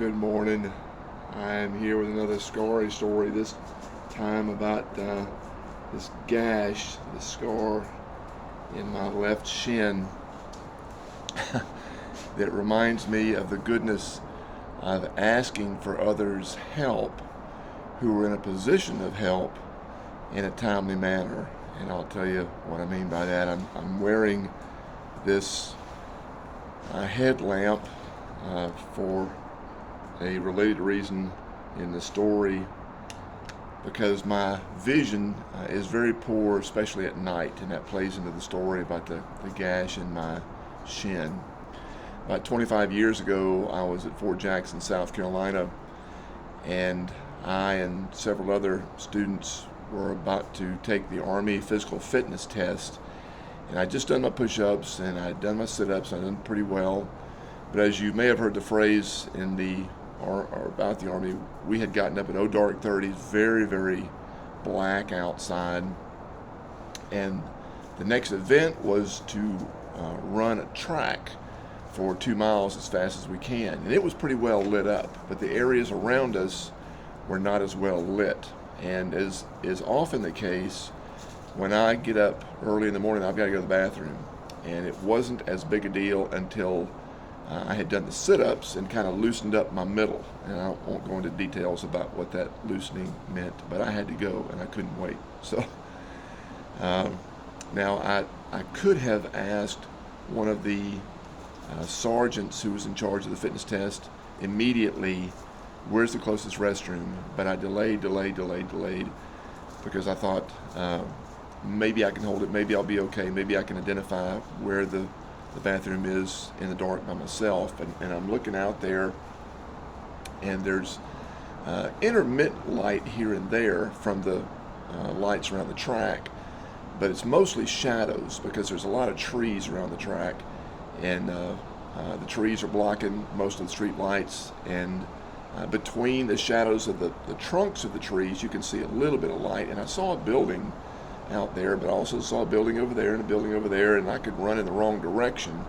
Good morning. I am here with another Scarry story, this time about this gash, the scar in my left shin that reminds me of the goodness of asking for others' help who are in a position of help in a timely manner. And I'll tell you what I mean by that. I'm wearing this headlamp for a related reason in the story, because my vision is very poor, especially at night, and that plays into the story about the gash in my shin. About 25 years ago, I was at Fort Jackson, South Carolina, and I and several other students were about to take the Army physical fitness test. And I'd just done my push-ups and I'd done my sit-ups. I'd done pretty well. But as you may have heard the phrase in the or about the Army, we had gotten up at dark 30s, very, very black outside. And the next event was to run a track for 2 miles as fast as we can. And it was pretty well lit up, but the areas around us were not as well lit. And as is often the case, when I get up early in the morning, I've got to go to the bathroom. And it wasn't as big a deal until I had done the sit-ups and kind of loosened up my middle. And I won't go into details about what that loosening meant, but I had to go and I couldn't wait. So now I could have asked one of the sergeants who was in charge of the fitness test immediately, where's the closest restroom? But I delayed because I thought maybe I can hold it, maybe I'll be okay, maybe I can identify where the bathroom is in the dark by myself. And I'm looking out there, and there's intermittent light here and there from the lights around the track, but it's mostly shadows because there's a lot of trees around the track, and the trees are blocking most of the street lights, and between the shadows of the trunks of the trees you can see a little bit of light. And I saw a building out there, but I also saw a building over there and a building over there, and I could run in the wrong direction.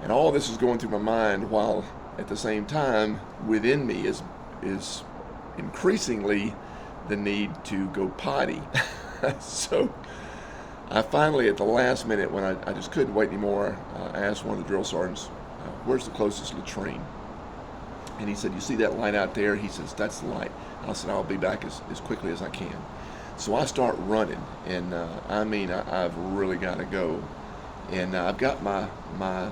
And all this is going through my mind, while at the same time within me is increasingly the need to go potty. So I finally, at the last minute, when I just couldn't wait anymore, I asked one of the drill sergeants, where's the closest latrine? And he said, you see that light out there? He says, that's the light. I said, I'll be back as quickly as I can. So I start running, and I've really got to go. And I've got my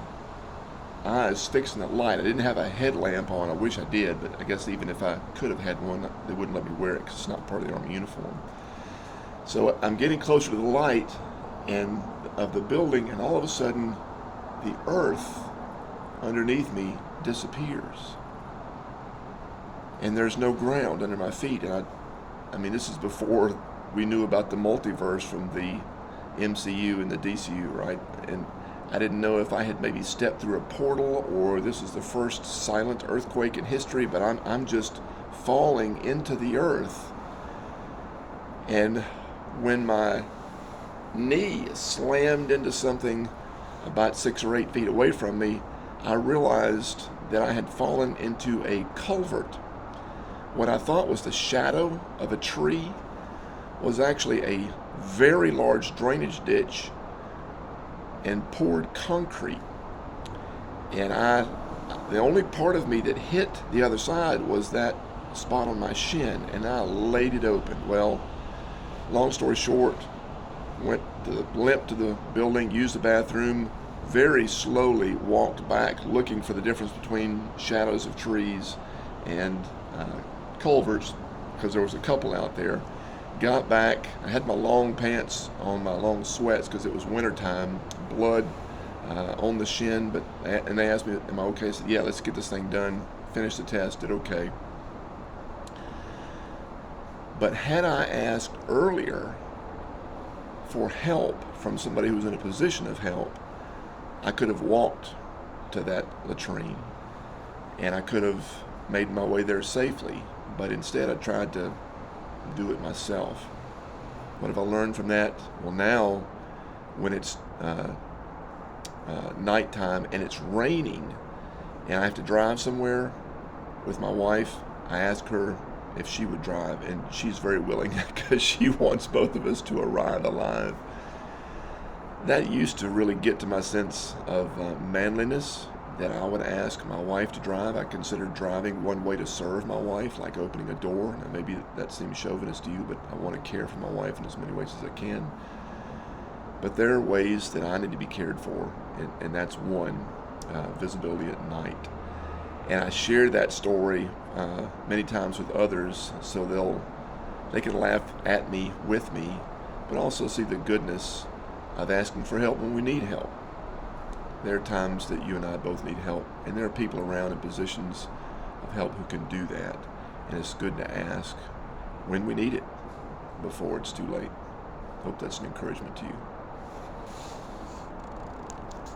eyes fixed on that light. I didn't have a headlamp on. I wish I did, but I guess even if I could have had one, they wouldn't let me wear it because it's not part of the Army uniform. So I'm getting closer to the light and of the building, and all of a sudden, the earth underneath me disappears. And there's no ground under my feet. And I mean, this is before we knew about the multiverse from the MCU and the DCU, right? And I didn't know if I had maybe stepped through a portal or this is the first silent earthquake in history, but I'm just falling into the earth. And when my knee slammed into something about 6 or 8 feet away from me, I realized that I had fallen into a culvert. What I thought was the shadow of a tree was actually a very large drainage ditch and poured concrete. And the only part of me that hit the other side was that spot on my shin, and I laid it open. Well, long story short, limped to the building, used the bathroom, very slowly walked back, looking for the difference between shadows of trees and culverts, because there was a couple out there. Got back, I had my long pants on, my long sweats, because it was wintertime, blood on the shin, and they asked me, am I okay? I said, yeah, let's get this thing done. Finished the test, did okay. But had I asked earlier for help from somebody who was in a position of help, I could have walked to that latrine, and I could have made my way there safely. But instead I tried to do it myself. What have I learned from that? Well, now when it's nighttime and it's raining and I have to drive somewhere, With my wife, I asked her if she would drive, and she's very willing because she wants both of us to arrive alive. That used to really get to my sense of manliness, that I would ask my wife to drive. I considered driving one way to serve my wife, like opening a door. Now, maybe that seems chauvinist to you, but I want to care for my wife in as many ways as I can. But there are ways that I need to be cared for, and that's one, visibility at night. And I share that story many times with others, so they can laugh at me, with me, but also see the goodness of asking for help when we need help. There are times that you and I both need help, and there are people around in positions of help who can do that. And it's good to ask when we need it before it's too late. Hope that's an encouragement to you.